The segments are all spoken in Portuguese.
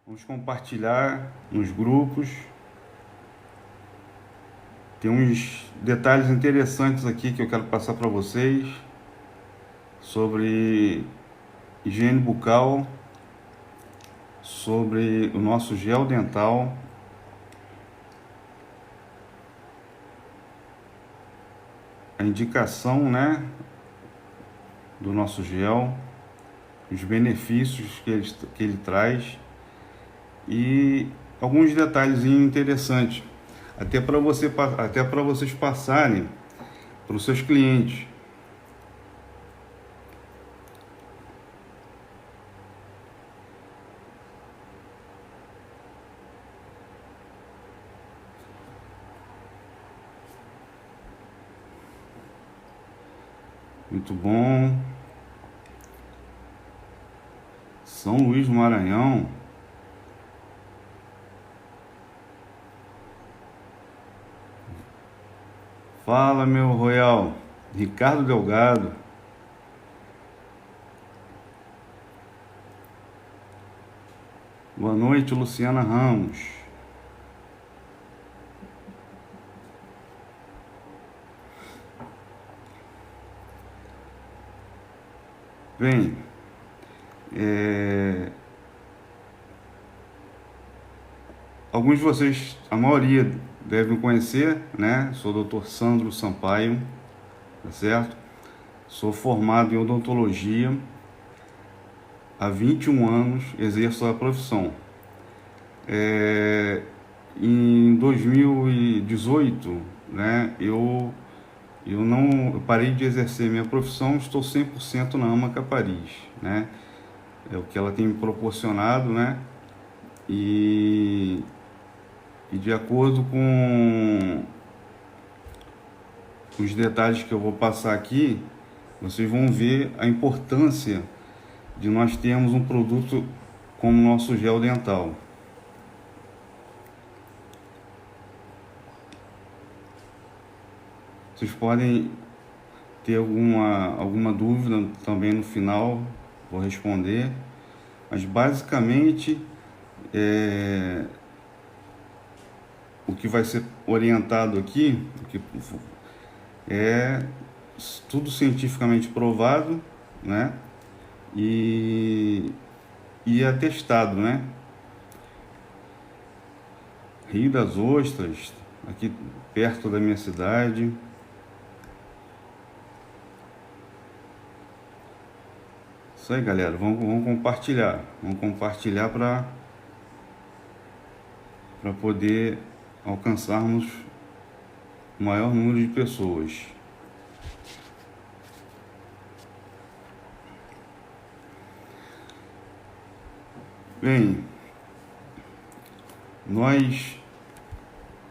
Vamos compartilhar nos grupos. Tem uns detalhes interessantes aqui que eu quero passar para vocês sobre higiene bucal, sobre o nosso gel dental, a indicação, do nosso gel, os benefícios que ele traz e alguns detalhes interessantes, até para vocês passarem para os seus clientes. Muito bom. São Luís do Maranhão. Fala, meu Royal. Ricardo Delgado. Boa noite, Luciana Ramos. Bem, alguns de vocês, a maioria devem conhecer, Sou o Dr. Sandro Sampaio, tá certo? Sou formado em odontologia, há 21 anos exerço a profissão. Em 2018, eu parei de exercer minha profissão, estou 100% na AMA Capariz, É o que ela tem me proporcionado, E de acordo com os detalhes que eu vou passar aqui, vocês vão ver a importância de nós termos um produto como o nosso gel dental. Vocês podem ter alguma dúvida também no final, vou responder, mas basicamente o que vai ser orientado aqui é tudo cientificamente provado, e atestado, Rio das Ostras, aqui perto da minha cidade. Isso aí, galera, vamos compartilhar para poder alcançarmos o maior número de pessoas. Bem,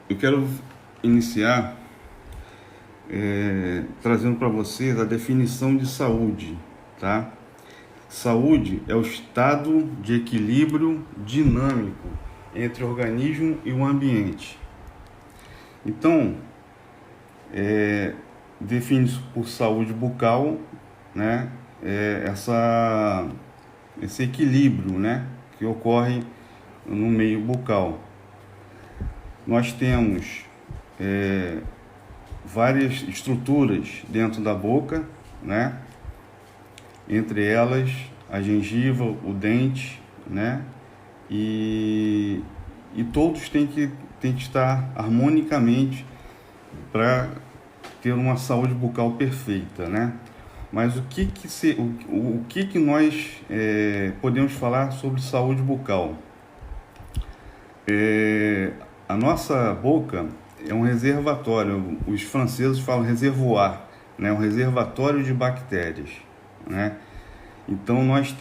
eu quero iniciar trazendo para vocês a definição de saúde, tá? Saúde é o estado de equilíbrio dinâmico entre o organismo e o ambiente. Então, define-se por saúde bucal, esse equilíbrio, que ocorre no meio bucal. Nós temos várias estruturas dentro da boca, entre elas a gengiva, o dente, e todos têm que estar harmonicamente para ter uma saúde bucal perfeita, Mas o que nós podemos falar sobre saúde bucal? A nossa boca é um reservatório, os franceses falam reservoir, um reservatório de bactérias, Então nós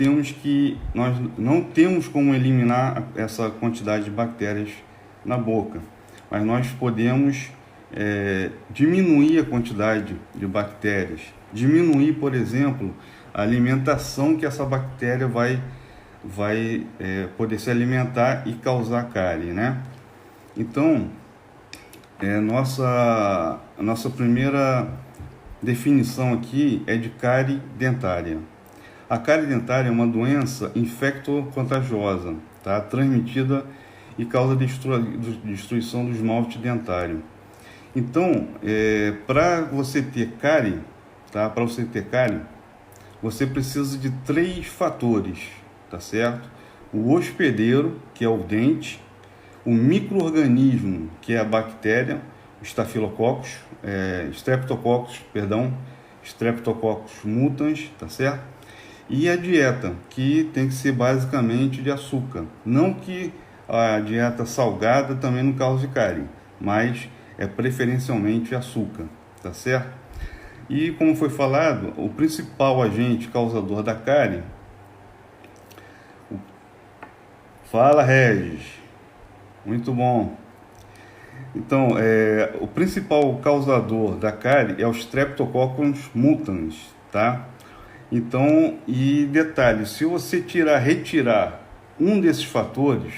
não temos como eliminar essa quantidade de bactérias na boca, mas nós podemos diminuir a quantidade de bactérias, diminuir, por exemplo, a alimentação que essa bactéria vai poder se alimentar e causar cárie, Então, a nossa primeira definição aqui é de cárie dentária. A cárie dentária é uma doença infecto-contagiosa tá? Transmitida e causa destruição do esmalte dentário. Então, para você ter cárie, tá? Para você ter cárie, você precisa de 3 fatores, tá certo? O hospedeiro, que é o dente, o micro-organismo, que é a bactéria, Staphylococcus, Streptococcus mutans, tá certo? E a dieta, que tem que ser basicamente de açúcar. Não que a dieta salgada também não cause cárie, mas é preferencialmente açúcar, tá certo? E como foi falado, o principal agente causador da cárie... Fala, Regis. Muito bom. Então, o principal causador da cárie é o Streptococcus mutans, tá? Então, e detalhe, se você retirar um desses fatores,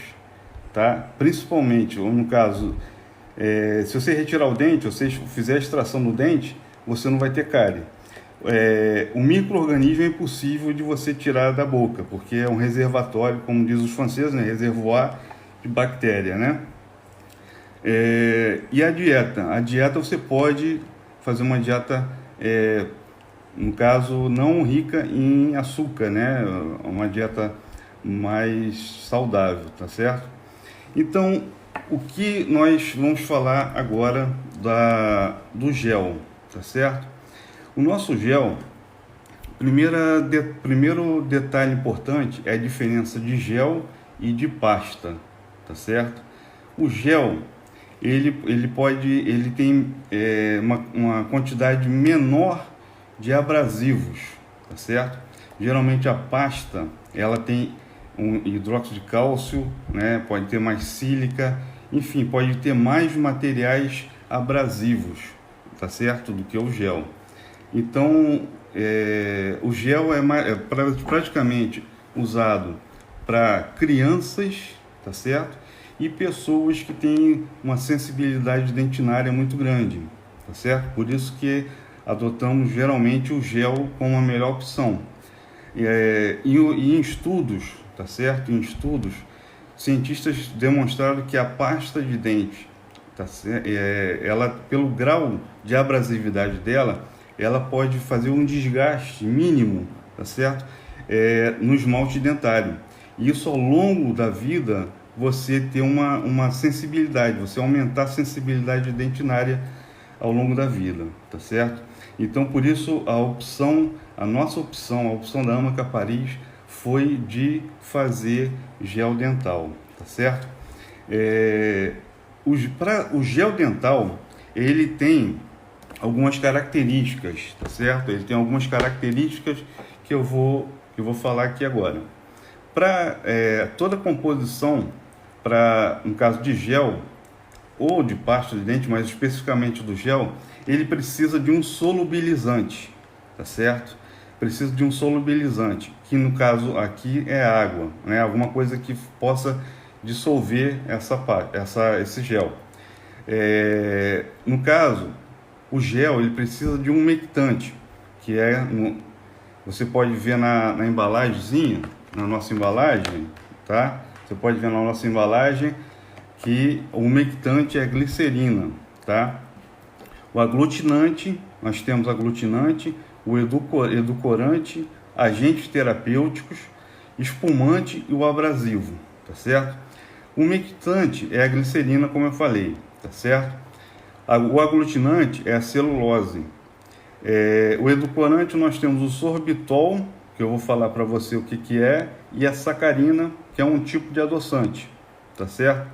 tá? Principalmente, ou no caso, se você retirar o dente, ou você fizer a extração do dente, você não vai ter cárie. O micro-organismo é impossível de você tirar da boca, porque é um reservatório, como diz os franceses, né? Reservoir de bactéria, né? E a dieta você pode fazer uma dieta, no caso, não rica em açúcar, né? Uma dieta mais saudável, tá certo? Então, o que nós vamos falar agora do gel, tá certo? O nosso gel, primeiro detalhe importante é a diferença de gel e de pasta, tá certo? O gel, ele tem uma quantidade menor de abrasivos, tá certo? Geralmente a pasta, ela tem um hidróxido de cálcio, né? Pode ter mais sílica, enfim, pode ter mais materiais abrasivos, tá certo? Do que o gel. Então, o gel é praticamente usado para crianças, tá certo? E pessoas que têm uma sensibilidade dentinária muito grande, tá certo? Por isso que adotamos geralmente o gel como a melhor opção. E em estudos, tá certo? Em estudos, cientistas demonstraram que a pasta de dente, tá certo? Ela, pelo grau de abrasividade dela, ela pode fazer um desgaste mínimo, tá certo? No esmalte dentário. E isso ao longo da vida, você ter uma sensibilidade, você aumentar a sensibilidade dentinária ao longo da vida, tá certo? Então, por isso, a nossa opção, a opção da Amaca Paris foi de fazer gel dental, tá certo? O gel dental, ele tem algumas características, tá certo? Ele tem algumas características que eu vou falar aqui agora. Para toda composição, no caso de gel ou de pasta de dente, mas especificamente do gel, ele precisa de um solubilizante, tá certo? Precisa de um solubilizante, que no caso aqui é água, né? Alguma coisa que possa dissolver esse gel. No caso, o gel ele precisa de um umectante, que você pode ver na embalagemzinha, na nossa embalagem, tá? Você pode ver na nossa embalagem que o umectante é glicerina, tá? O aglutinante, nós temos aglutinante, o edulcorante, agentes terapêuticos, espumante e o abrasivo, tá certo? O umectante é a glicerina, como eu falei, tá certo? O aglutinante é a celulose. O edulcorante nós temos o sorbitol, que eu vou falar para você o que é, e a sacarina, que é um tipo de adoçante, tá certo?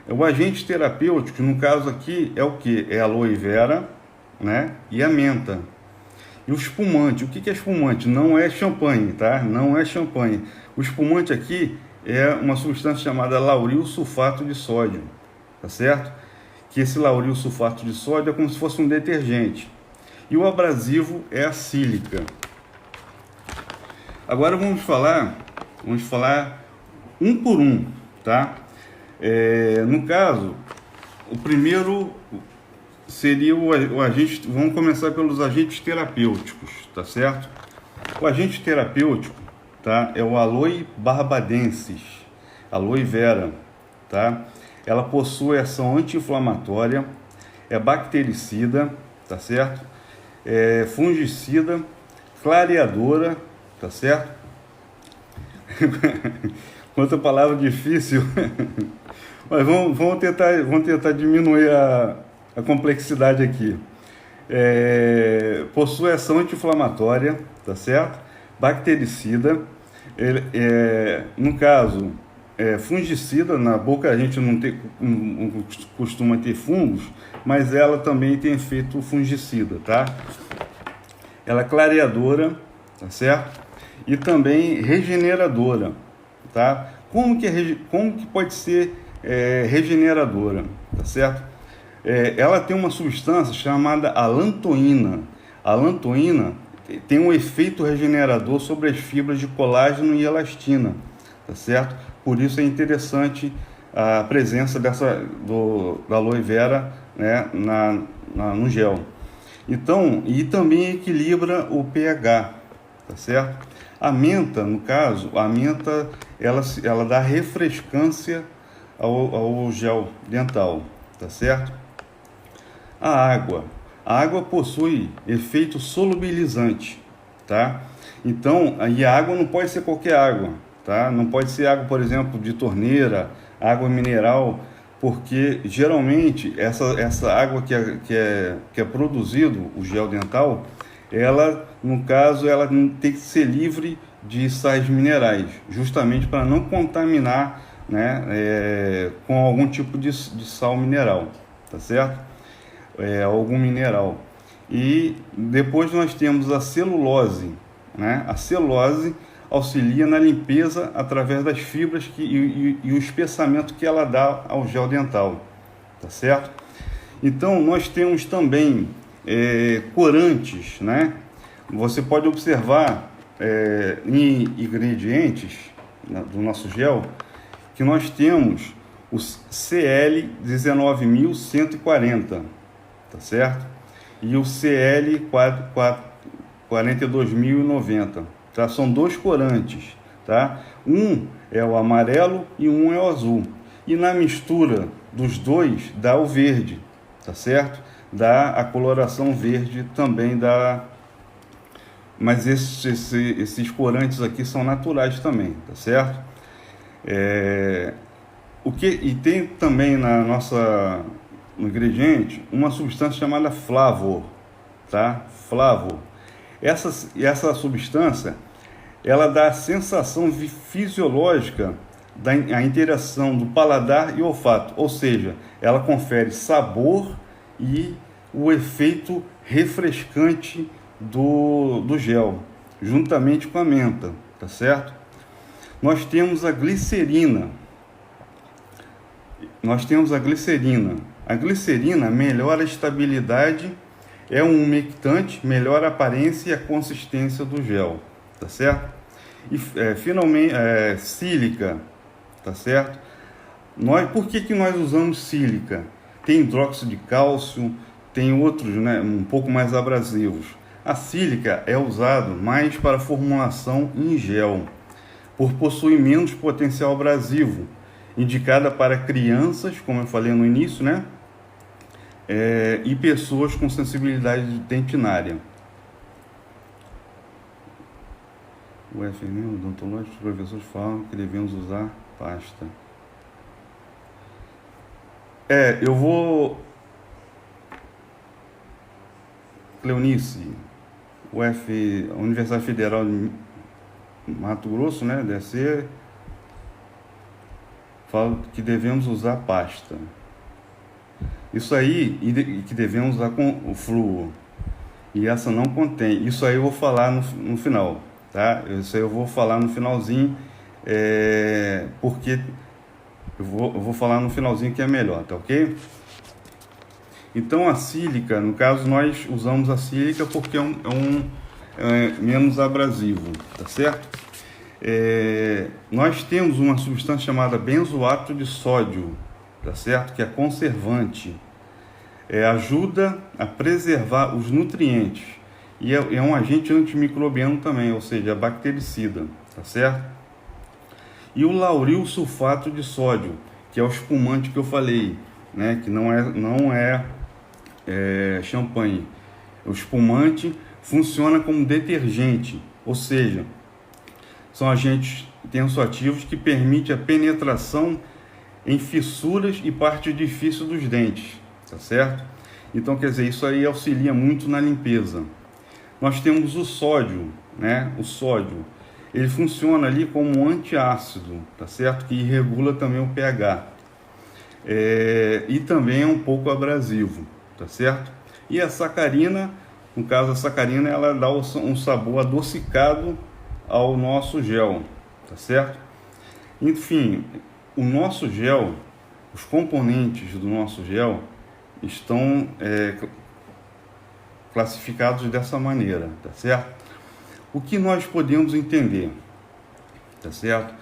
O agente terapêutico, no caso aqui, é o que? É a aloe vera, né? E a menta. E o espumante, o que é espumante? Não é champanhe, tá? Não é champanhe. O espumante aqui é uma substância chamada lauril sulfato de sódio, tá certo? Que esse lauril sulfato de sódio é como se fosse um detergente. E o abrasivo é a sílica. Agora vamos falar um por um, tá? No caso, o primeiro seria o agente. Vamos começar pelos agentes terapêuticos, tá certo? O agente terapêutico, tá? É o Aloe barbadensis. aloe vera, tá? Ela possui ação anti-inflamatória, é bactericida, tá certo? É fungicida, clareadora, tá certo? Outra palavra difícil, mas vamos tentar diminuir a complexidade aqui. Possui ação anti-inflamatória, tá certo? Bactericida, no caso, fungicida. Na boca a gente não costuma ter fungos, mas ela também tem efeito fungicida, tá? Ela é clareadora, tá certo? E também regeneradora, tá? Como que pode ser regeneradora, tá certo? Ela tem uma substância chamada alantoína. A alantoína tem um efeito regenerador sobre as fibras de colágeno e elastina, tá certo? Por isso é interessante a presença da aloe vera, né, no gel. Então, e também equilibra o pH, tá certo? A menta, no caso, ela dá refrescância ao gel dental, tá certo? A água possui efeito solubilizante, tá? Então, e a água não pode ser qualquer água, tá? Não pode ser água, por exemplo, de torneira, água mineral, porque geralmente essa água que é produzido, o gel dental, ela, no caso, ela tem que ser livre de sais minerais, justamente para não contaminar, né, com algum tipo de sal mineral, tá certo? Algum mineral. E depois nós temos a celulose, né? A celulose auxilia na limpeza através das fibras e o espessamento que ela dá ao gel dental, tá certo? Então nós temos também corantes, né? Você pode observar em ingredientes, né, do nosso gel, que nós temos os CL 19.140, tá certo? E o CL 42.090, tá? São dois corantes, tá? Um é o amarelo e um é o azul. E na mistura dos dois dá o verde, tá certo? Dá a coloração verde também dá. Mas esses corantes aqui são naturais também, tá certo? E tem também no ingrediente uma substância chamada flavor, tá? Flavor. Essa substância, ela dá a sensação fisiológica da interação do paladar e olfato, ou seja, ela confere sabor e o efeito refrescante do gel, juntamente com a menta, tá certo? Nós temos a glicerina. A glicerina melhora a estabilidade, é um umectante, melhora a aparência e a consistência do gel, tá certo? E finalmente, sílica, tá certo? Por que nós usamos sílica? Tem hidróxido de cálcio, tem outros, né, um pouco mais abrasivos. A sílica é usada mais para formulação em gel, por possuir menos potencial abrasivo, indicada para crianças, como eu falei no início, né? E pessoas com sensibilidade dentinária. O FNM, odontológico, os professores falam que devemos usar pasta. Eu vou... Cleonice, a Universidade Federal de Mato Grosso, né, DC, fala que devemos usar pasta. Isso aí, e que devemos usar com o flúor. E essa não contém. Isso aí eu vou falar no final, tá? Isso aí eu vou falar no finalzinho, porque eu vou falar no finalzinho que é melhor, tá ok? Então a sílica, no caso nós usamos a sílica porque é menos abrasivo, tá certo? Nós temos uma substância chamada benzoato de sódio, tá certo? Que é conservante, ajuda a preservar os nutrientes e é um agente antimicrobiano também, ou seja, bactericida, tá certo? E o lauril sulfato de sódio, que é o espumante que eu falei, né? Que não é champanhe. O espumante funciona como detergente, ou seja, são agentes tensoativos que permitem a penetração em fissuras e parte difícil dos dentes, tá certo? Então, quer dizer, isso aí auxilia muito na limpeza. Nós temos o sódio, né? O sódio, ele funciona ali como um antiácido, tá certo? Que regula também o pH. E também é um pouco abrasivo, tá certo? E a sacarina, no caso a sacarina, ela dá um sabor adocicado ao nosso gel, tá certo? Enfim, o nosso gel, os componentes do nosso gel estão classificados dessa maneira, tá certo? O que nós podemos entender, tá certo?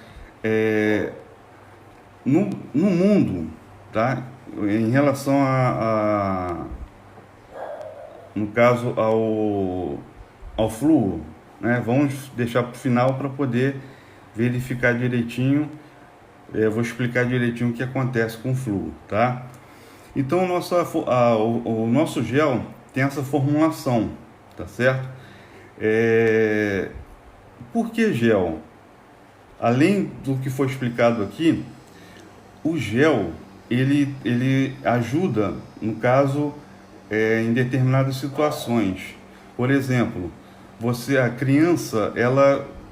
No mundo, tá? Em relação no caso ao flúor, né? Vamos deixar para o final para poder verificar direitinho. Eu vou explicar direitinho o que acontece com o flúor, tá? Então o nosso gel tem essa formulação, tá certo? Por que gel? Além do que foi explicado aqui, o gel ele ajuda, no caso, em determinadas situações. Por exemplo, a criança,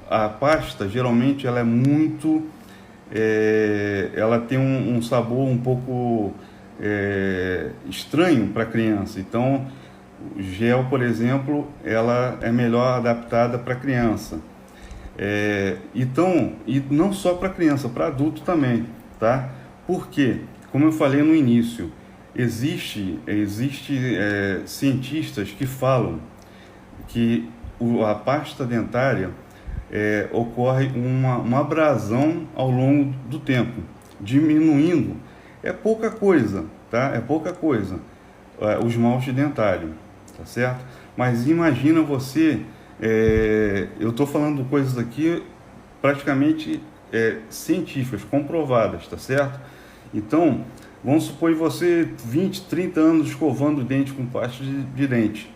a pasta geralmente ela é muito, ela tem um sabor um pouco estranho para a criança. Então, o gel, por exemplo, ela é melhor adaptada para a criança. Então, e não só para criança, para adulto também, tá? Porque, como eu falei no início, existe cientistas que falam que a pasta dentária ocorre uma abrasão ao longo do tempo, diminuindo. É pouca coisa, tá? É pouca coisa o esmalte dentário, tá certo? Mas imagina você, eu estou falando coisas aqui praticamente científicas, comprovadas, tá certo? Então, vamos supor você 20, 30 anos escovando o dente com pasta de dente.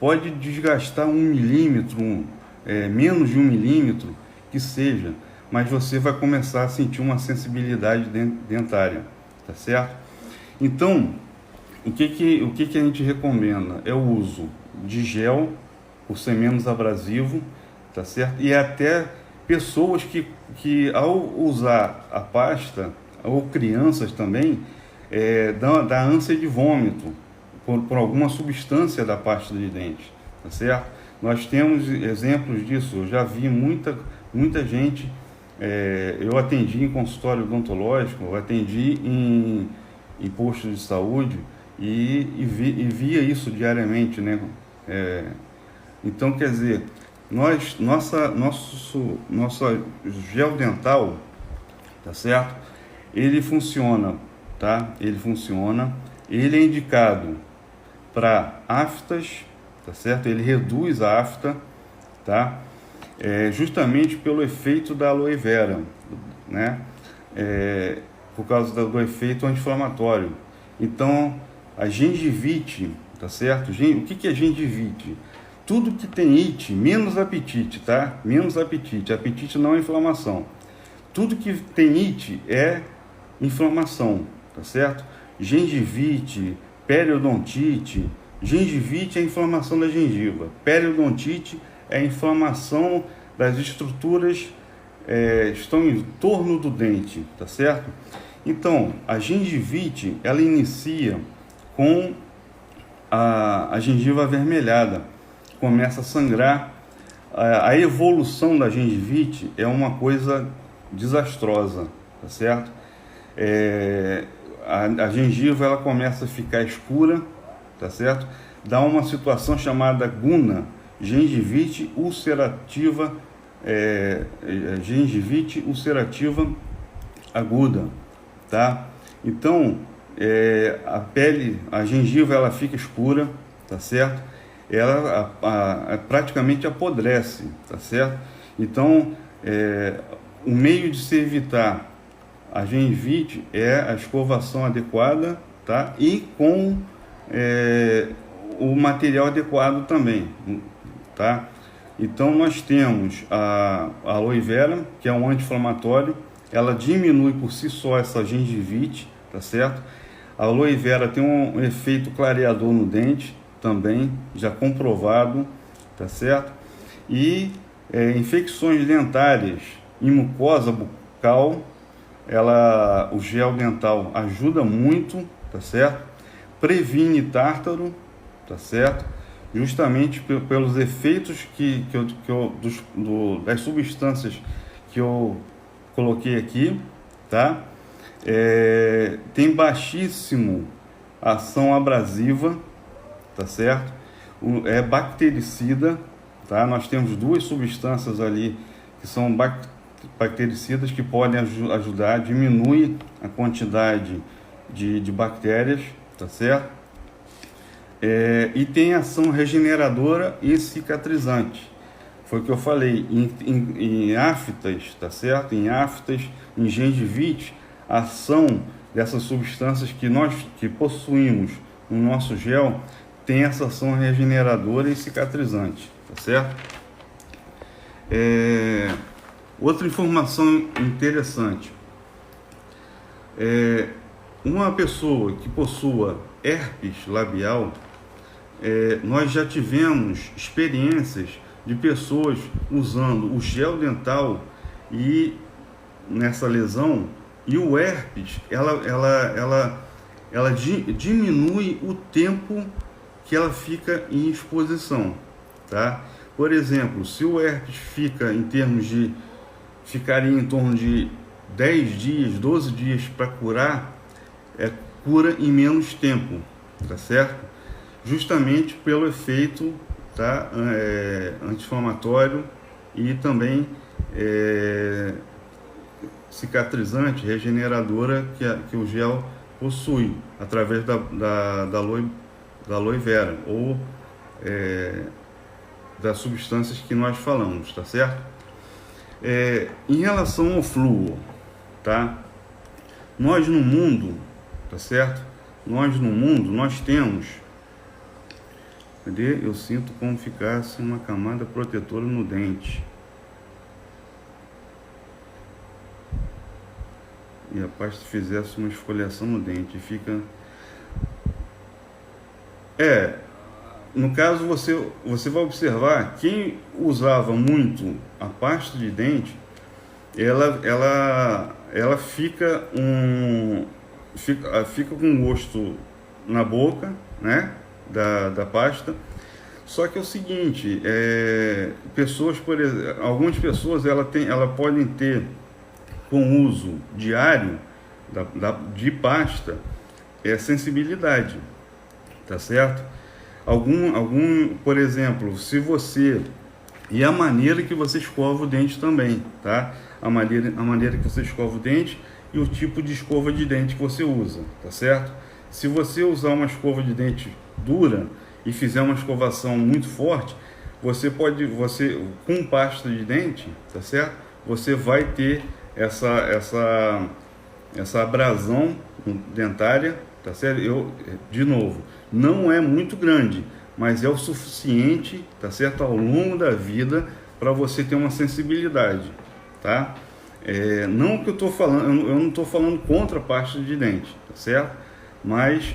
Pode desgastar 1 milímetro, menos de 1 milímetro, que seja, mas você vai começar a sentir uma sensibilidade dentária, tá certo? Então, o que a gente recomenda? É o uso de gel, por ser menos abrasivo, tá certo? E até pessoas que ao usar a pasta, ou crianças também, dá ânsia de vômito por alguma substância da pasta de dente, tá certo? Nós temos exemplos disso. Eu já vi muita gente, eu atendi em consultório odontológico, eu atendi em posto de saúde e via isso diariamente, né? Então, quer dizer, nosso gel dental, tá certo? Ele funciona, tá? Ele é indicado para aftas, tá certo? Ele reduz a afta, tá? Justamente pelo efeito da aloe vera, né? Por causa do efeito anti-inflamatório. Então, a gengivite, tá certo? O que é gengivite? Tudo que tem ite, menos apetite, tá? Menos apetite. Apetite não é inflamação. Tudo que tem ite é inflamação, tá certo? Gengivite, periodontite. Gengivite é a inflamação da gengiva. Periodontite é a inflamação das estruturas estão em torno do dente, tá certo? Então, a gengivite, ela inicia com a gengiva avermelhada, começa a sangrar. A evolução da gengivite é uma coisa desastrosa, tá certo? A gengiva ela começa a ficar escura, tá certo? Dá uma situação chamada guna, gengivite ulcerativa, gengivite ulcerativa aguda, tá? Então, a gengiva ela fica escura, tá certo? Ela praticamente apodrece, tá certo? Então, o meio de se evitar a gengivite é a escovação adequada, tá? E com o material adequado também, tá? Então nós temos a aloe vera, que é um anti-inflamatório, ela diminui por si só essa gengivite, tá certo? A aloe vera tem um efeito clareador no dente também, já comprovado, tá certo? E infecções dentárias e mucosa bucal, o gel dental ajuda muito, tá certo? Previne tártaro, tá certo? Justamente pelos efeitos das substâncias que eu coloquei aqui, tá? Tem baixíssimo ação abrasiva, tá certo? É bactericida, tá? Nós temos duas substâncias ali que são bactericidas que podem ajudar, diminui a quantidade de bactérias, tá certo? E tem ação regeneradora e cicatrizante. Foi o que eu falei, em aftas, tá certo? Em aftas, em gengivite, a ação dessas substâncias que possuímos no nosso gel tem essa ação regeneradora e cicatrizante, tá certo? Outra informação interessante, uma pessoa que possua herpes labial, nós já tivemos experiências de pessoas usando o gel dental e nessa lesão, e o herpes, ela diminui o tempo que ela fica em exposição, tá? Por exemplo, se o herpes ficaria em torno de 10 dias, 12 dias para curar, cura em menos tempo, tá certo? Justamente pelo efeito, tá, anti-inflamatório e também cicatrizante, regeneradora que o gel possui, através da aloe vera ou das substâncias que nós falamos, tá certo? Em relação ao flúor, tá? Nós no mundo, tá certo? Nós temos, cadê? Eu sinto como ficasse uma camada protetora no dente. E a pasta fizesse uma esfoliação no dente, fica... No caso, você vai observar, quem usava muito a pasta de dente, ela fica com gosto na boca, né, da pasta. Só que é o seguinte, pessoas, algumas pessoas ela podem ter, com uso diário de pasta, sensibilidade, tá certo? Por exemplo, se você... E a maneira que você escova o dente também, tá? A maneira que você escova o dente e o tipo de escova de dente que você usa, tá certo? Se você usar uma escova de dente dura e fizer uma escovação muito forte, você com pasta de dente, tá certo? Você vai ter essa abrasão dentária, tá certo? De novo, não é muito grande, mas é o suficiente, tá certo? Ao longo da vida, para você ter uma sensibilidade, tá? Não que eu estou falando, eu não estou falando contra a pasta de dente, tá certo? Mas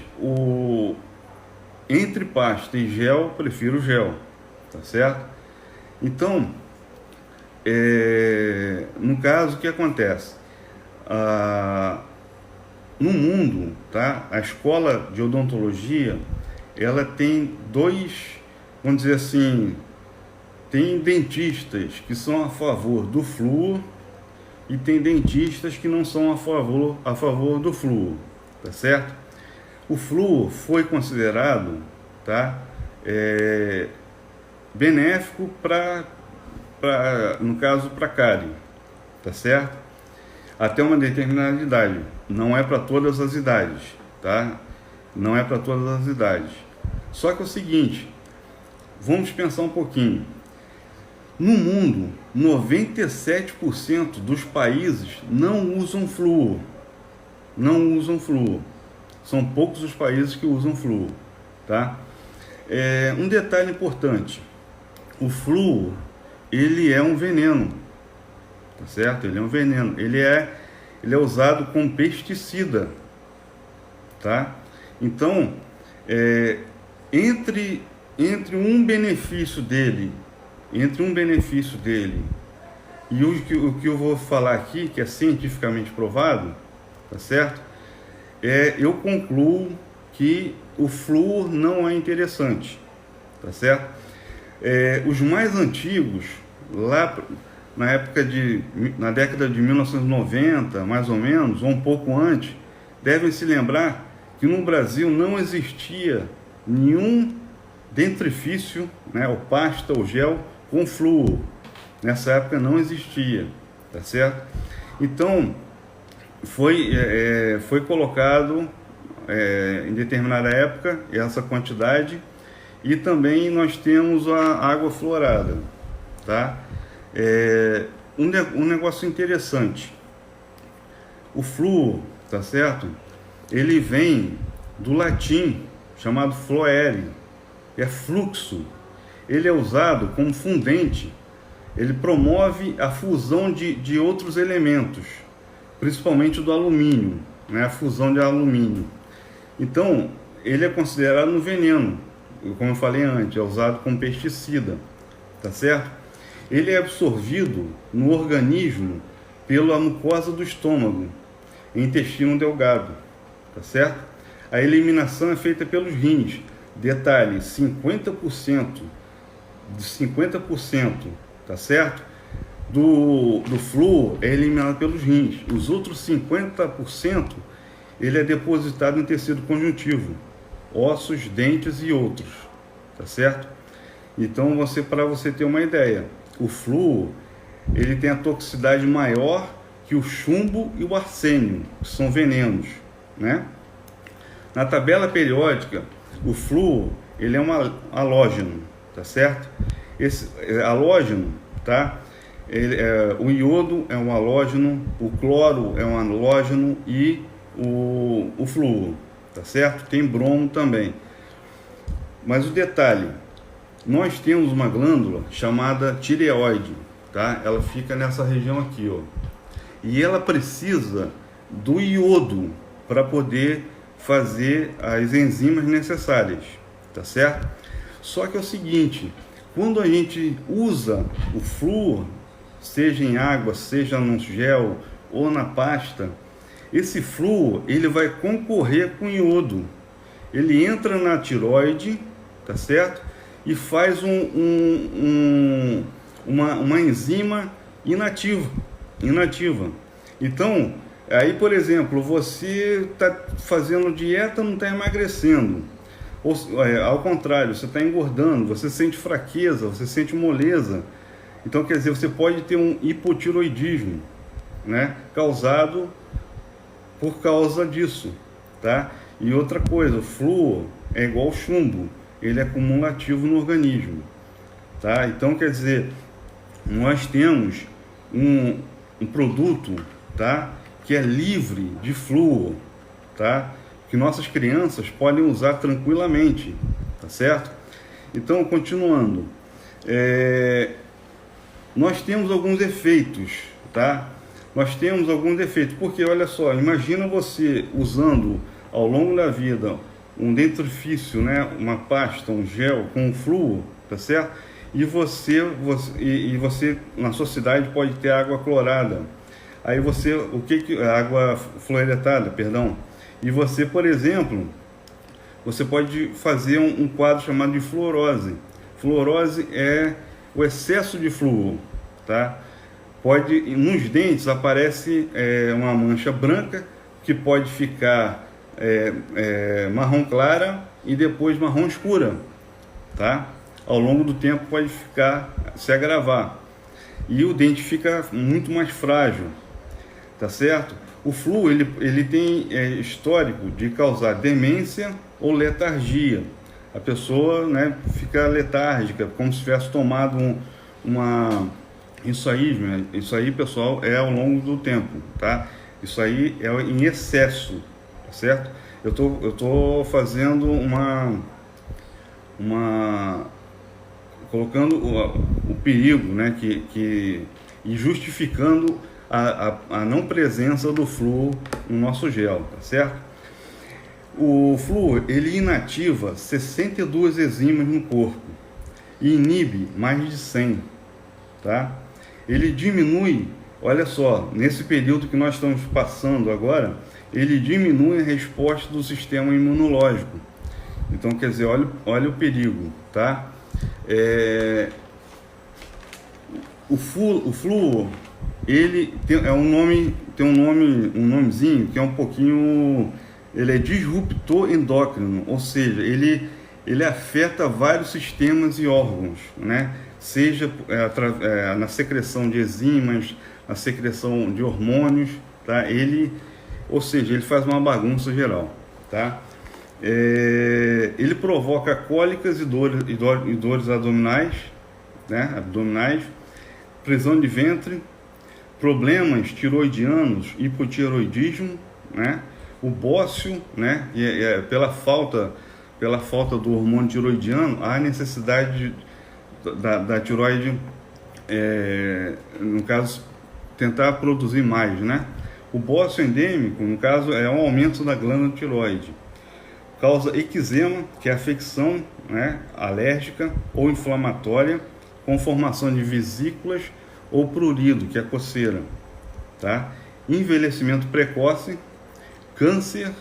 entre pasta e gel, prefiro gel, tá certo? Então, no caso, o que acontece? No mundo, tá? A escola de odontologia, ela tem vamos dizer assim, tem dentistas que são a favor do flúor e tem dentistas que não são a favor do flúor, tá certo? O flúor foi considerado, tá, benéfico no caso, para cárie, tá certo? Até uma determinada idade, não é para todas as idades, tá? Não é para todas as idades. Só que é o seguinte, vamos pensar um pouquinho. No mundo, 97% dos países não usam flúor. Não usam flúor. São poucos os países que usam flúor, tá? Um detalhe importante: o flúor, ele é um veneno, tá certo? Ele é um veneno. Ele é usado como pesticida, tá? Então, entre um benefício dele e o que eu vou falar aqui, que é cientificamente provado, tá certo? Eu concluo que o flúor não é interessante, tá certo? Os mais antigos, lá na década de 1990, mais ou menos, ou um pouco antes, devem se lembrar que no Brasil não existia nenhum dentifrício, né, ou pasta ou gel com flúor. Nessa época não existia, tá certo? Então, foi colocado em determinada época essa quantidade, e também nós temos a água fluorada, tá? Um negócio interessante: o flúor, tá certo? Ele vem do latim, chamado fluere, é fluxo. Ele é usado como fundente. Ele promove a fusão de outros elementos, principalmente do alumínio, né? A fusão de alumínio. Então, ele é considerado um veneno, como eu falei antes, é usado como pesticida, tá certo? Ele é absorvido no organismo pela mucosa do estômago, intestino delgado, tá certo? A eliminação é feita pelos rins. Detalhe: 50%, tá certo? Do flúor é eliminado pelos rins. Os outros 50%, ele é depositado em tecido conjuntivo, ossos, dentes e outros, tá certo? Então, para você ter uma ideia, o flúor, ele tem a toxicidade maior que o chumbo e o arsênio, que são venenos, né? Na tabela periódica, o flúor, ele é um halógeno, tá certo? Esse halógeno, tá? O iodo é um halógeno, o cloro é um halógeno e o flúor, tá certo? Tem bromo também. Mas o detalhe: nós temos uma glândula chamada tireoide, tá? Ela fica nessa região aqui, ó. E ela precisa do iodo para poder fazer as enzimas necessárias, tá certo? Só que é o seguinte: quando a gente usa o flúor, seja em água, seja no gel ou na pasta, esse flúor, ele vai concorrer com iodo. Ele entra na tireoide, tá certo? E faz uma enzima inativa. Então, aí, por exemplo, você está fazendo dieta, não está emagrecendo. Ao contrário, você está engordando, você sente fraqueza, você sente moleza. Então, quer dizer, você pode ter um hipotiroidismo, né, causado por causa disso, tá? E outra coisa: o flúor é igual ao chumbo, ele é cumulativo no organismo, tá? Então, quer dizer, nós temos um produto, tá, que é livre de flúor, tá? Que nossas crianças podem usar tranquilamente, tá certo? Então, continuando, nós temos alguns efeitos, tá? Nós temos alguns efeitos, porque olha só, imagina você usando ao longo da vida um dentifrício, né, uma pasta, um gel com flúor, tá certo? E você na sua cidade pode ter água clorada. Aí água fluoretada, perdão. E você, por exemplo, você pode fazer um quadro chamado de fluorose. Fluorose é o excesso de flúor, tá? Nos dentes aparece uma mancha branca que pode ficar marrom clara e depois marrom escura, tá? Ao longo do tempo pode se agravar e o dente fica muito mais frágil, tá certo? O flúor, ele tem histórico de causar demência ou letargia. A pessoa, né, fica letárgica, como se tivesse tomado isso aí, pessoal, é ao longo do tempo, tá? Isso aí é em excesso, tá certo? Eu tô fazendo colocando o perigo, né, e justificando a não presença do flúor no nosso gel, tá certo? O flúor, ele inativa 62 enzimas no corpo e inibe mais de 100, tá? Ele diminui, olha só, nesse período que nós estamos passando agora, ele diminui a resposta do sistema imunológico. Então, quer dizer, olha o perigo, tá? O flúor, ele tem um nomezinho que é um pouquinho, ele é disruptor endócrino, ou seja, ele afeta vários sistemas e órgãos, né? Seja na secreção de enzimas, na secreção de hormônios, tá? Ou seja, ele faz uma bagunça geral, tá? Ele provoca cólicas e dores abdominais, né? Prisão de ventre, problemas tiroidianos, hipotiroidismo, né? O bócio, né? Pela falta do hormônio tiroidiano, há necessidade da tiroide, no caso, tentar produzir mais, né? O bócio endêmico, no caso, é um aumento da glândula tiroide. Causa eczema, que é afecção, né, alérgica ou inflamatória, com formação de vesículas, ou prurido, que é coceira, tá? Envelhecimento precoce, câncer,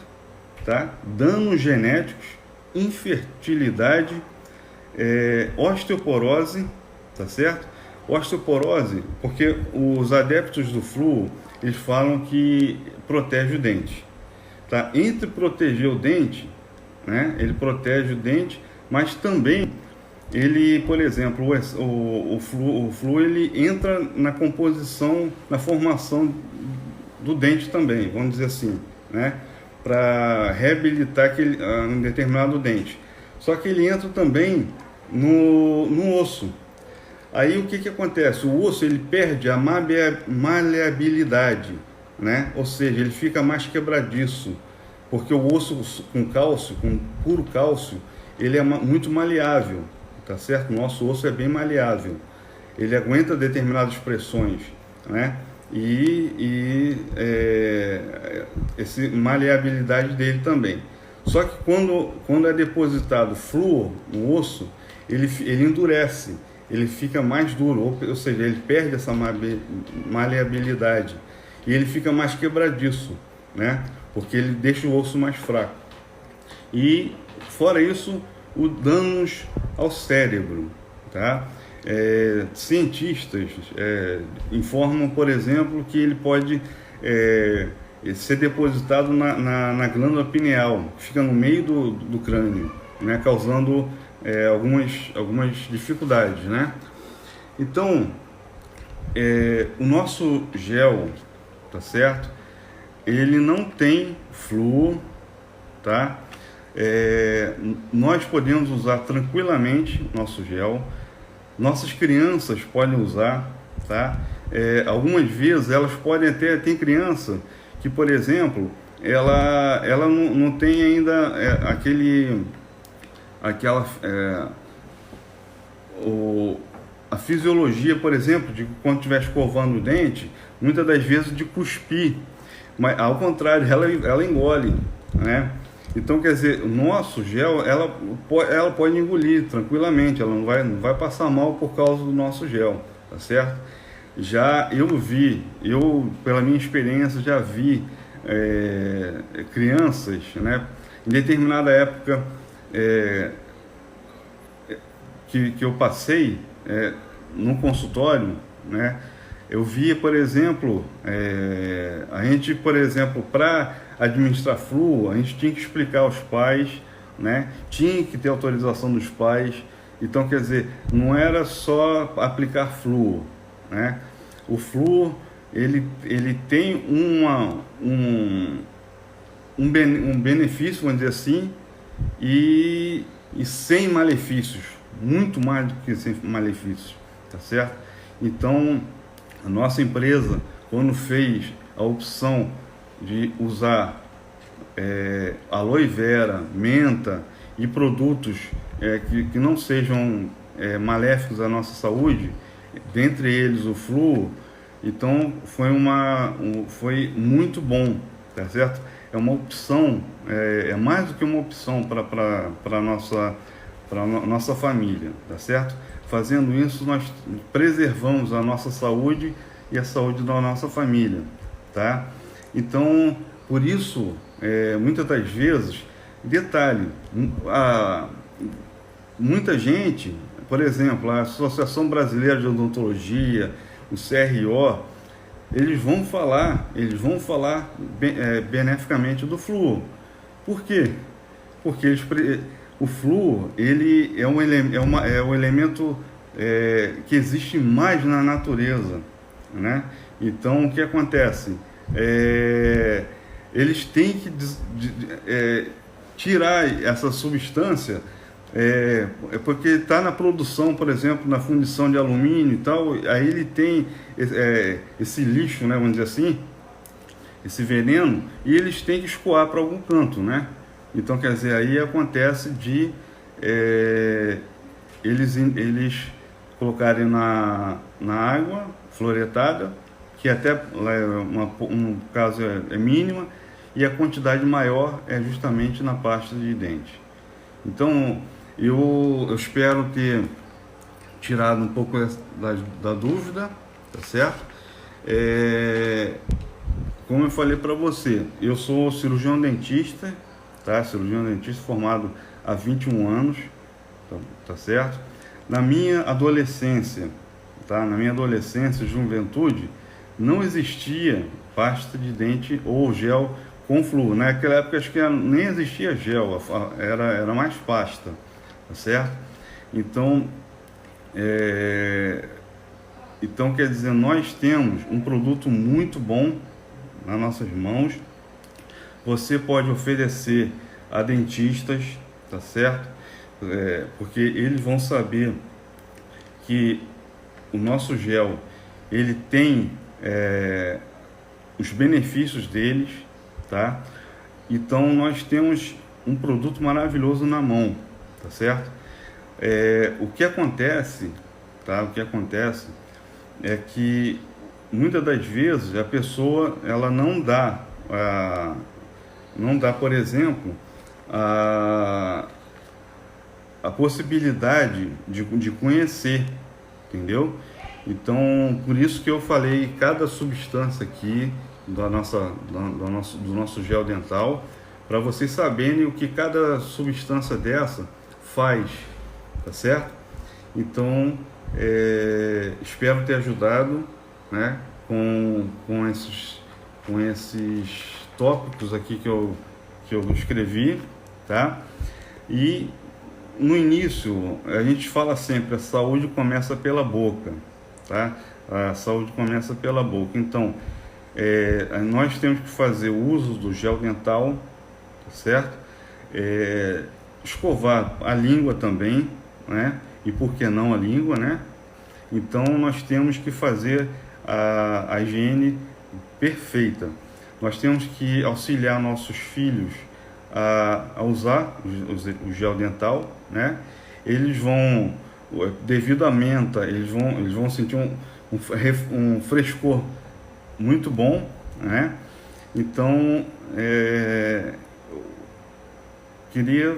tá? Danos genéticos, infertilidade, osteoporose, tá certo? Osteoporose, porque os adeptos do flúor, eles falam que protege o dente, tá? Entre proteger o dente, né? Ele protege o dente, mas também ele, por exemplo, o flúor ele entra na composição, na formação do dente também, vamos dizer assim, né? Para reabilitar um determinado dente. Só que ele entra também no osso. Aí o que acontece? O osso ele perde a maleabilidade, né? Ou seja, ele fica mais quebradiço, porque o osso com cálcio, com puro cálcio, ele é muito maleável, tá certo? O nosso osso é bem maleável, ele aguenta determinadas pressões, né? Essa maleabilidade dele também. Só que quando é depositado flúor no osso, ele endurece, ele fica mais duro, ou seja, ele perde essa maleabilidade e ele fica mais quebradiço, né? Porque ele deixa o osso mais fraco. E fora isso, os danos ao cérebro, tá? Cientistas informam, por exemplo, que ele pode ser depositado na glândula pineal, que fica no meio do crânio, né, causando algumas dificuldades, né? Então, o nosso gel, tá certo? Ele não tem flúor, tá? Nós podemos usar tranquilamente nosso gel. Nossas crianças podem usar, tá? Algumas vezes elas podem até, tem criança que, por exemplo, ela não tem ainda a fisiologia, por exemplo, de quando estiver escovando o dente, muitas das vezes de cuspir, mas ao contrário, ela engole, né? Então, quer dizer, o nosso gel, ela pode engolir tranquilamente, ela não vai passar mal por causa do nosso gel, tá certo? Já pela minha experiência, já vi crianças, né, em determinada época que eu passei no consultório, né, eu via, por exemplo, a gente, por exemplo, para administrar flúor, a gente tinha que explicar aos pais, né? Tinha que ter autorização dos pais. Então, quer dizer, não era só aplicar flúor, né? O flúor, ele tem um benefício, vamos dizer assim, e sem malefícios, muito mais do que sem malefícios, tá certo? Então, a nossa empresa, quando fez a opção de usar aloe vera, menta e produtos que não sejam maléficos à nossa saúde, dentre eles o flúor, então foi muito bom, tá certo? É uma opção, é mais do que uma opção para nossa família, tá certo? Fazendo isso, nós preservamos a nossa saúde e a saúde da nossa família, tá? Então, por isso, muitas das vezes, detalhe, muita gente, por exemplo, a Associação Brasileira de Odontologia, o CRO, eles vão falar beneficamente do flúor. Por quê? Porque o flúor, ele é um elemento que existe mais na natureza, né? Então, o que acontece? Eles têm que tirar essa substância, porque está na produção, por exemplo, na fundição de alumínio e tal, aí ele tem esse lixo, né, vamos dizer assim, esse veneno, e eles têm que escoar para algum canto, né? Então, quer dizer, aí acontece de eles colocarem na água fluoretada, que até um caso é mínima, e a quantidade maior é justamente na pasta de dente. Então, eu espero ter tirado um pouco da dúvida, tá certo? Como eu falei para você, eu sou cirurgião dentista, tá? Cirurgião dentista formado há 21 anos, tá certo? Na minha adolescência, tá? Na minha adolescência e juventude, não existia pasta de dente ou gel com flúor. Naquela época acho que nem existia gel, era mais pasta, tá certo? Então, quer dizer, nós temos um produto muito bom nas nossas mãos. Você pode oferecer a dentistas, tá certo? Porque eles vão saber que o nosso gel, ele tem os benefícios deles, tá? Então nós temos um produto maravilhoso na mão, tá certo? O que acontece, tá? O que acontece é que muitas das vezes a pessoa ela não dá, por exemplo, a possibilidade de conhecer, entendeu? Então, por isso que eu falei cada substância aqui do nosso gel dental, para vocês saberem o que cada substância dessa faz, tá certo? Então, espero ter ajudado, né, com esses tópicos aqui que eu escrevi, tá? E no início, a gente fala sempre, a saúde começa pela boca, tá? A saúde começa pela boca. Então, nós temos que fazer o uso do gel dental, tá certo? Escovar a língua também, né? E por que não a língua, né? Então, nós temos que fazer a higiene perfeita. Nós temos que auxiliar nossos filhos a usar o gel dental, né? Eles vão, devido à menta, eles vão sentir um frescor muito bom, né? Então, queria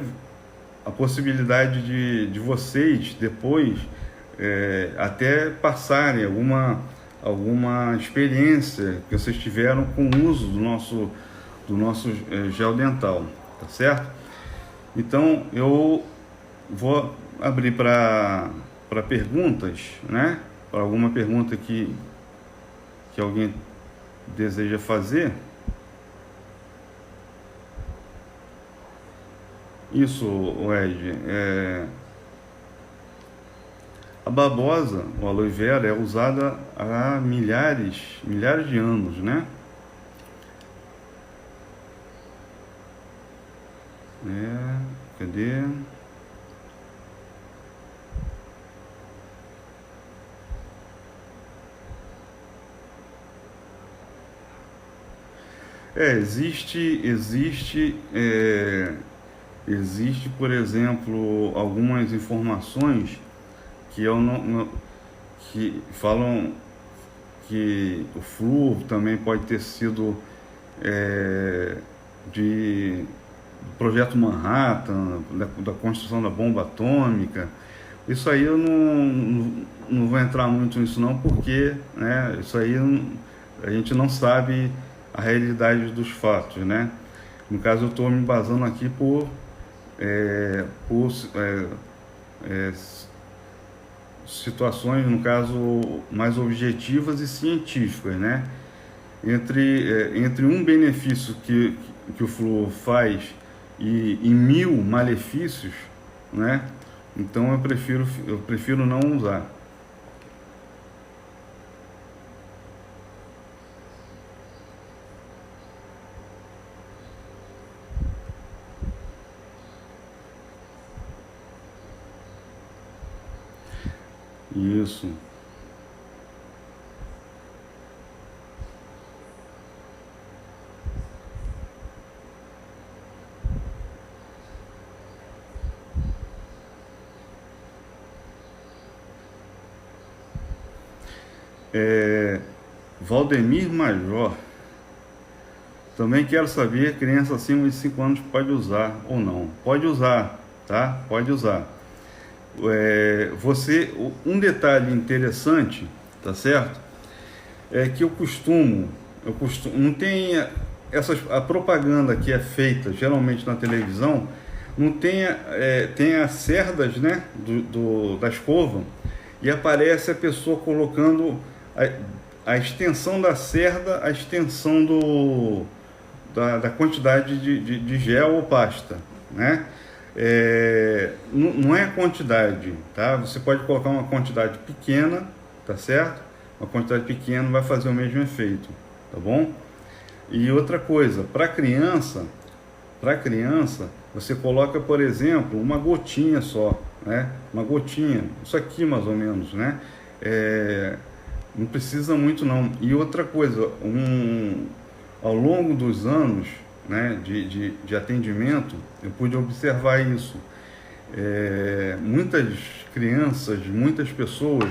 a possibilidade de vocês depois até passarem alguma experiência que vocês tiveram com o uso do nosso gel dental, tá certo? Então eu vou abrir para perguntas, né? Para alguma pergunta que alguém deseja fazer. Isso, Ed. A babosa, o aloe vera, é usada há milhares de anos, né? Cadê? Existe, por exemplo, algumas informações que eu que falam que o flúor também pode ter sido de do projeto Manhattan, da construção da bomba atômica. Isso aí eu não vou entrar muito nisso não, porque, né, isso aí a gente não sabe a realidade dos fatos, né? No caso, eu estou me basando aqui por situações, no caso, mais objetivas e científicas, né? Entre um benefício que o flúor faz e 1000 malefícios, né? Então eu prefiro não usar. Isso. Valdemir Major. Também quero saber, criança acima de 5 anos pode usar ou não? Pode usar, tá? Pode usar. Um detalhe interessante, tá certo? É que não tem a propaganda que é feita geralmente na televisão, não tem, tem as cerdas, né, da escova, e aparece a pessoa colocando a extensão da cerda, a extensão da quantidade de gel ou pasta, né? Não é a quantidade, tá? Você pode colocar uma quantidade pequena, tá certo? Uma quantidade pequena vai fazer o mesmo efeito, tá bom? E outra coisa, para criança, você coloca, por exemplo, uma gotinha só, né? Uma gotinha, isso aqui mais ou menos, né? Não precisa muito não. E outra coisa, ao longo dos anos, né, de atendimento, eu pude observar isso. Muitas crianças, muitas pessoas,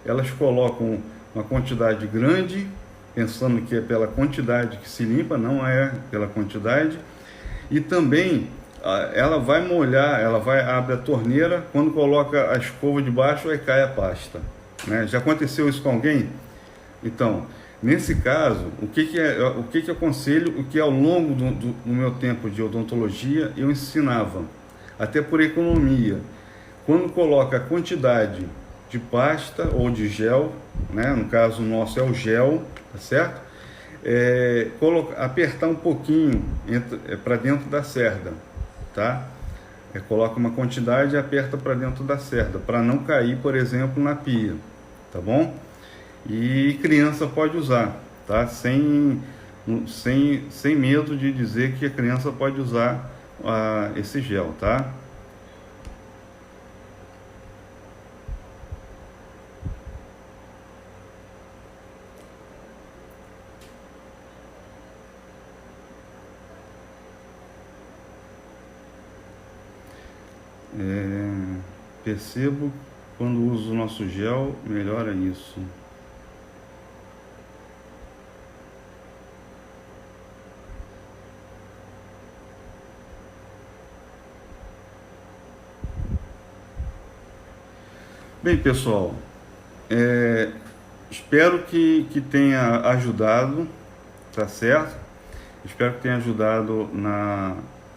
elas colocam uma quantidade grande, pensando que é pela quantidade que se limpa, não é pela quantidade. E também ela vai molhar, abre a torneira, quando coloca a escova de baixo, aí cai a pasta, né? Já aconteceu isso com alguém? Então, nesse caso, o que eu aconselho, o que ao longo do meu tempo de odontologia eu ensinava, até por economia, quando coloca a quantidade de pasta ou de gel, né? No caso nosso é o gel, tá certo? Apertar um pouquinho para dentro da cerda, tá? Coloca uma quantidade e aperta para dentro da cerda, para não cair, por exemplo, na pia, tá bom? E criança pode usar, tá? Sem medo de dizer que a criança pode usar esse gel, tá? Percebo quando uso o nosso gel, melhora isso. Bem, pessoal, espero que tenha ajudado, tá certo? Espero que tenha ajudado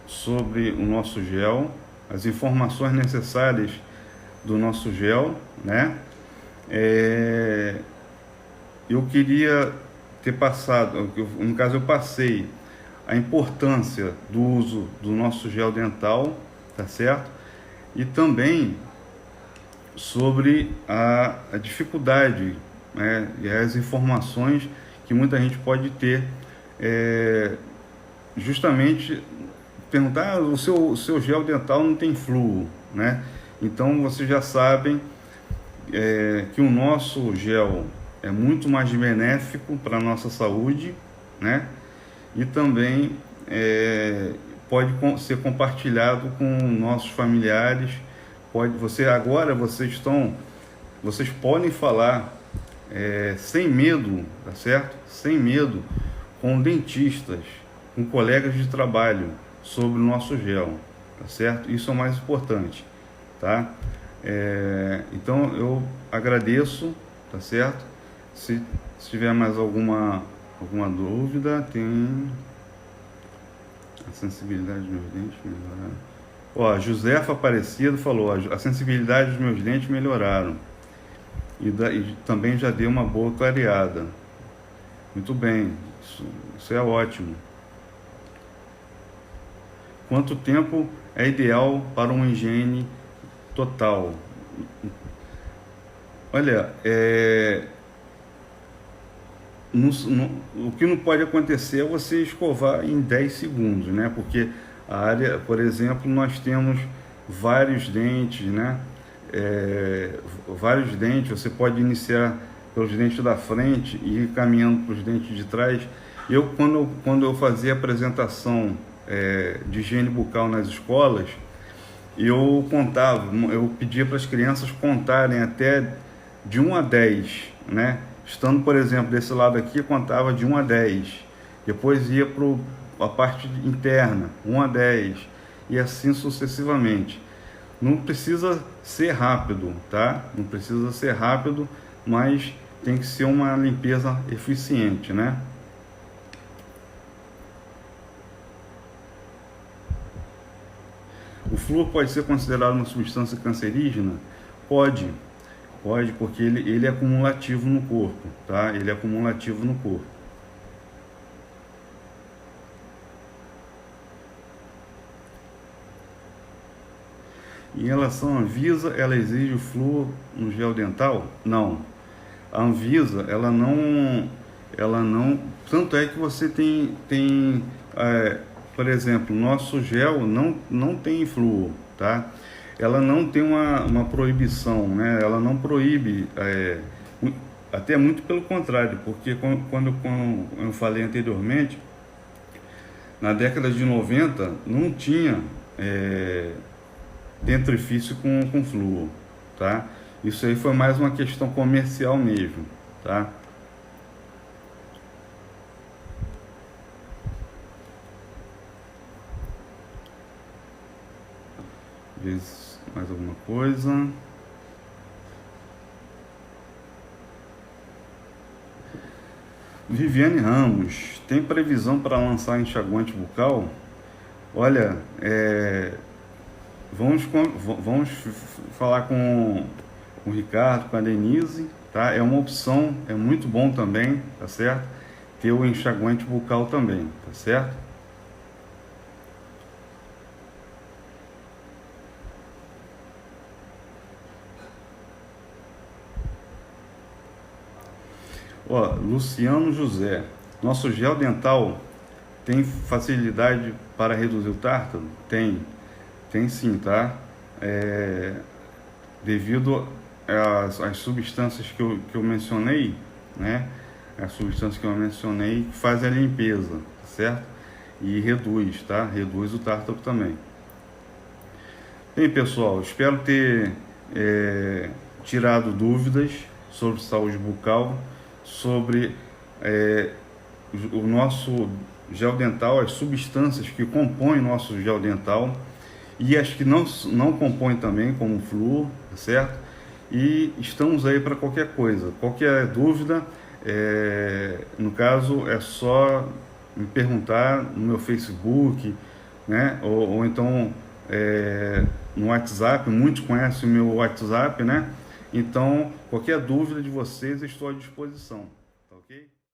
sobre o nosso gel, as informações necessárias do nosso gel, né? Eu queria ter passado, no caso eu passei a importância do uso do nosso gel dental, tá certo? E também sobre a dificuldade, né, e as informações que muita gente pode ter, justamente perguntar, o seu gel dental não tem flúor, né? Então vocês já sabem que o nosso gel é muito mais benéfico para a nossa saúde, né? e também pode ser compartilhado com nossos familiares. Vocês podem falar sem medo, tá certo? Sem medo, com dentistas, com colegas de trabalho sobre o nosso gel, tá certo? Isso é o mais importante, tá? Então eu agradeço, tá certo? Se tiver mais alguma dúvida, tem a sensibilidade dos meus dentes melhoraram. Ó, Josefa Aparecido falou, a sensibilidade dos meus dentes melhoraram e também já deu uma boa clareada. Muito bem, isso é ótimo. Quanto tempo é ideal para uma higiene total? Olha, o que não pode acontecer é você escovar em 10 segundos, né? Porque a área, por exemplo, nós temos vários dentes, né? Vários dentes, você pode iniciar pelos dentes da frente e ir caminhando para os dentes de trás. Quando eu fazia apresentação de higiene bucal nas escolas, eu pedia para as crianças contarem até de 1 a 10, né? Estando, por exemplo, desse lado aqui, contava de 1 a 10. Depois ia para a parte interna, 1 a 10. E assim sucessivamente. Não precisa ser rápido, tá? Não precisa ser rápido, mas tem que ser uma limpeza eficiente, né? O flúor pode ser considerado uma substância cancerígena? Pode, porque ele é acumulativo no corpo, tá? Ele é acumulativo no corpo. Em relação à Anvisa, ela exige o flúor no gel dental? Não. A Anvisa, ela não, tanto é que você tem por exemplo, nosso gel não tem flúor, tá? Ela não tem uma proibição, né? Ela não proíbe, até muito pelo contrário, porque quando eu falei anteriormente, na década de 90 não tinha dentrifício com flúor, tá? Isso aí foi mais uma questão comercial mesmo, tá? Mais alguma coisa? Viviane Ramos, tem previsão para lançar enxaguante bucal? Olha, vamos falar com o Ricardo, com a Denise, tá? É uma opção, é muito bom também, tá certo? Ter o enxaguante bucal também, tá certo? Ó, Luciano José, nosso gel dental tem facilidade para reduzir o tártaro? Tem sim, tá? Devido às substâncias que eu mencionei, né? As substâncias que eu mencionei fazem a limpeza, tá certo? E reduz, tá? Reduz o tártaro também. Bem, pessoal, espero ter tirado dúvidas sobre saúde bucal, sobre o nosso gel dental, as substâncias que compõem o nosso gel dental e as que não compõem também, como o flúor, tá certo? E estamos aí para qualquer coisa, qualquer dúvida, no caso é só me perguntar no meu Facebook, né? Ou então no WhatsApp, muitos conhecem o meu WhatsApp, né? Então, qualquer dúvida de vocês, estou à disposição.